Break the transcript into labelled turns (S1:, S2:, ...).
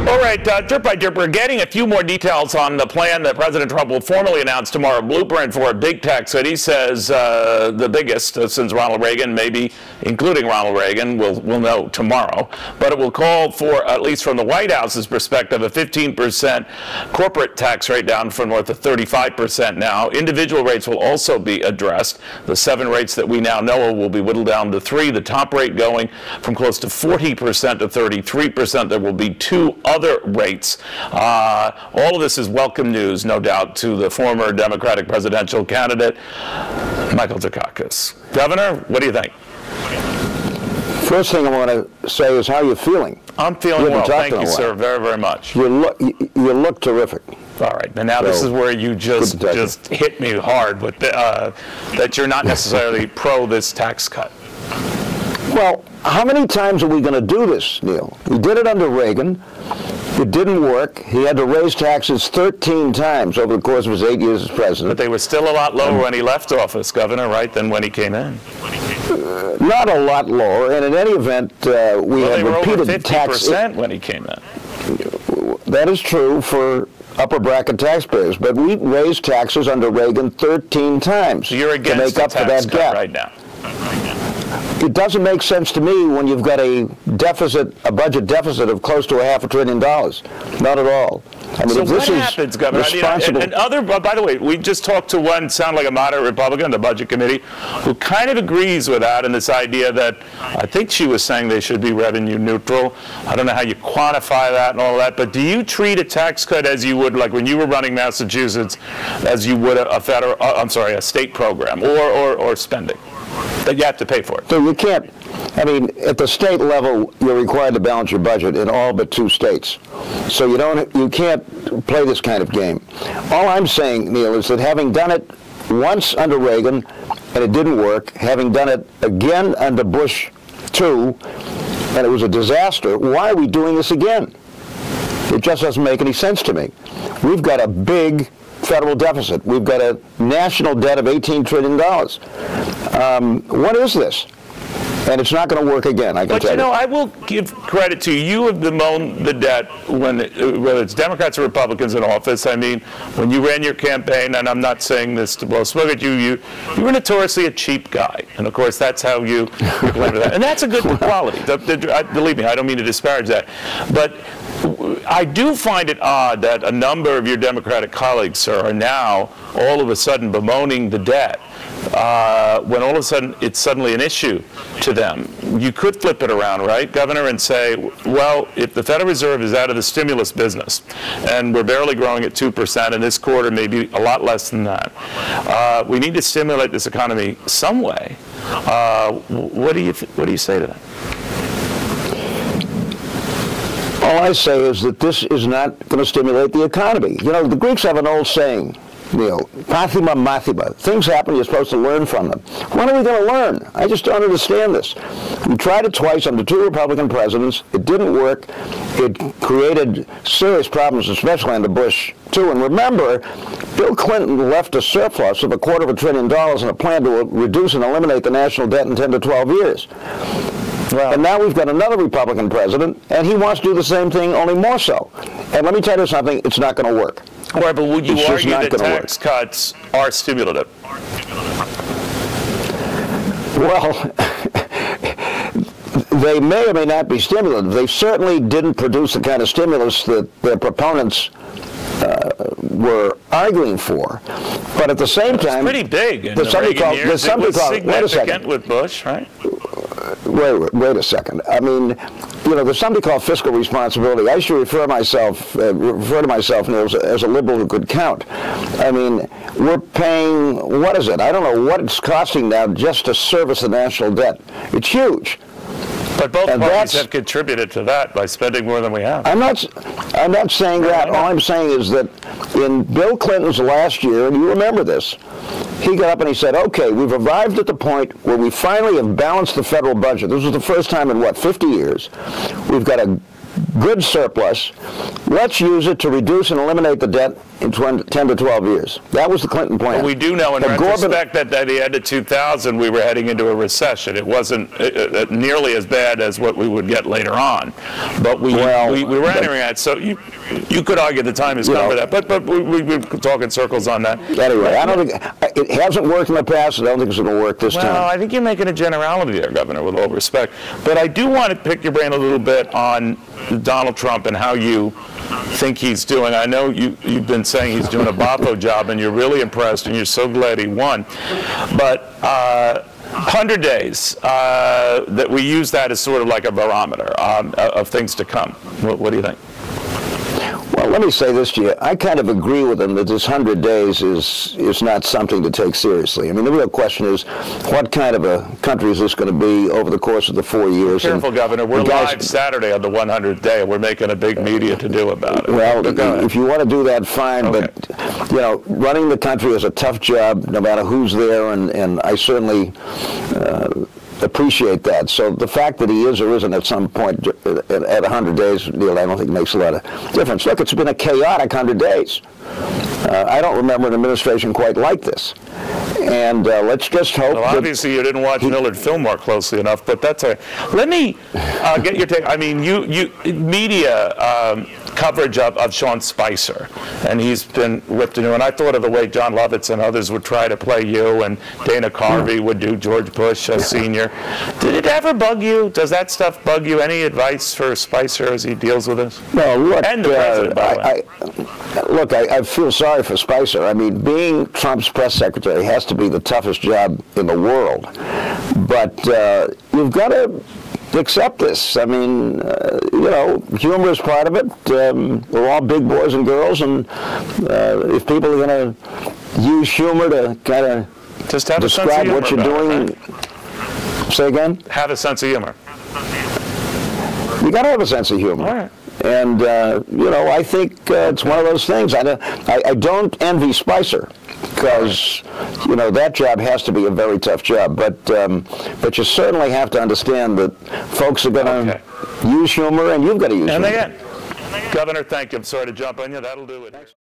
S1: All right, Drip by Drip, we're getting a few more details on the plan that President Trump will formally announce tomorrow, blueprint for a big tax cut. He says the biggest since Ronald Reagan, maybe including Ronald Reagan, we'll know tomorrow. But it will call for, at least from the White House's perspective, a 15% corporate tax rate down from north of 35% now. Individual rates will also be addressed. The 7 rates that we now know will be whittled down to 3. The top rate going from close to 40% to 33%. There will be 2 other rates. All of this is welcome news, no doubt, to the former Democratic presidential candidate, Michael Dukakis. Governor, what do you think?
S2: First thing I want to say is how you're feeling.
S1: I'm feeling well. Thank you, sir, very, very much.
S2: You look terrific.
S1: All right, and now this is where you just hit me hard with that you're not necessarily pro this tax cut.
S2: Well, how many times are we going to do this, Neil? We did it under Reagan. It didn't work. He had to raise taxes 13 times over the course of his 8 years as president.
S1: But they were still a lot lower when he left office, Governor, right, than when he came in.
S2: Not a lot lower, and in any event, we had repeated tax.
S1: 50% when he came in.
S2: That is true for upper bracket taxpayers, but we raised taxes under Reagan 13 times
S1: so you're against
S2: to make up for that gap
S1: right now.
S2: It doesn't make sense to me when you've got a budget deficit of close to $500 billion. Not at all. I mean,
S1: so
S2: if this
S1: what happens, Governor?
S2: responsible...
S1: and other, by the way, we just talked to one, sound like a moderate Republican, the Budget Committee, who kind of agrees with that and this idea that I think she was saying they should be revenue neutral. I don't know how you quantify that and all that, but do you treat a tax cut as you would, like when you were running Massachusetts, as you would a state program or spending that you have to pay for it?
S2: So you can't. I mean, at the state level, you're required to balance your budget in all but 2 states. So you can't play this kind of game. All I'm saying, Neil, is that having done it once under Reagan and it didn't work, having done it again under Bush 2 and it was a disaster, why are we doing this again? It just doesn't make any sense to me. We've got a big federal deficit. We've got a national debt of $18 trillion. What is this? And it's not going to work again, I can tell you.
S1: But, you know, I will give credit to you. You have bemoaned the debt whether it's Democrats or Republicans in office. I mean, when you ran your campaign, and I'm not saying this to blow smoke at you, you were notoriously a cheap guy. And, of course, that's how you claim that. And that's a good quality. Believe me, I don't mean to disparage that. But I do find it odd that a number of your Democratic colleagues, sir, are now all of a sudden bemoaning the debt when all of a sudden it's suddenly an issue to them. You could flip it around, right, Governor, and say, well, if the Federal Reserve is out of the stimulus business and we're barely growing at 2%, and this quarter maybe a lot less than that, we need to stimulate this economy some way. What do you say to that?
S2: All I say is that this is not going to stimulate the economy. You know, the Greeks have an old saying, Neil, pathima mathiba. Things happen, you're supposed to learn from them. When are we going to learn? I just don't understand this. We tried it twice under 2 Republican presidents. It didn't work. It created serious problems, especially under Bush, too. And remember, Bill Clinton left a surplus of $250 billion and a plan to reduce and eliminate the national debt in 10 to 12 years. Well, and now we've got another Republican president, and he wants to do the same thing, only more so. And let me tell you something, it's not going to work.
S1: All right, but would you argue that tax cuts are stimulative?
S2: Well, they may or may not be stimulative. They certainly didn't produce the kind of stimulus that their proponents were arguing for. But at the same time,
S1: it's pretty big. There's something called,
S2: wait a second.
S1: With Bush, right?
S2: Wait a second. I mean, you know, there's something called fiscal responsibility. I should refer to myself, Neil, as a liberal who could count. I mean, we're paying, what is it? I don't know what it's costing now just to service the national debt. It's huge.
S1: But both parties have contributed to that by spending more than we have.
S2: I'm not saying that. All I'm saying is that in Bill Clinton's last year, and you remember this, he got up and he said, okay, we've arrived at the point where we finally have balanced the federal budget. This was the first time in, 50 years. We've got a good surplus. Let's use it to reduce and eliminate the debt in 10 to 12 years. That was the Clinton plan.
S1: But we do know in retrospect that at the end of 2000 we were heading into a recession. It wasn't nearly as bad as what we would get later on. But we were entering that. So you could argue the time has come for that. But we talk in circles on that.
S2: Anyway, I don't think it hasn't worked in the past. I don't think it's going to work this time.
S1: Well, I think you're making a generality there, Governor, with all respect. But I do want to pick your brain a little bit on Donald Trump and how you think he's doing. I know you've been saying he's doing a boffo job, and you're really impressed, and you're so glad he won. But 100 days, that we use that as sort of like a barometer of things to come. What do you think?
S2: Well, let me say this to you. I kind of agree with him that this 100 days is not something to take seriously. I mean, the real question is, what kind of a country is this going to be over the course of the 4 years?
S1: Be careful, Governor. We're live Saturday on the 100th day. We're making a big media to do about it.
S2: Well, if you want to do that, fine. Okay. But, you know, running the country is a tough job, no matter who's there, and I certainly appreciate that. So the fact that he is or isn't at some point at 100 days, Neil, I don't think makes a lot of difference. Look, it's been a chaotic 100 days. I don't remember an administration quite like this. And let's just hope.
S1: Well, obviously you didn't watch Millard Fillmore closely enough, but that's a. Let me get your take. I mean, media coverage of Sean Spicer, and he's been whipped into. And I thought of the way John Lovitz and others would try to play you, and Dana Carvey would do George Bush Sr. Did it ever bug you? Does that stuff bug you? Any advice for Spicer as he deals with this?
S2: Well, look,
S1: and the president, by the way.
S2: I feel sorry for Spicer. I mean, being Trump's press secretary has to be the toughest job in the world. But you've got to accept this. I mean, you know, humor is part of it. We're all big boys and girls, and if people are going to use humor to kind of
S1: just have
S2: describe what you're doing, right? Say again?
S1: Have a sense of humor.
S2: You got to have a sense of humor.
S1: All right.
S2: And, you know, I think it's one of those things. I don't envy Spicer because, you know, that job has to be a very tough job. But you certainly have to understand that folks are going to use humor, and you've got to use humor.
S1: And again, Governor, thank you. I'm sorry to jump on you. That'll do it.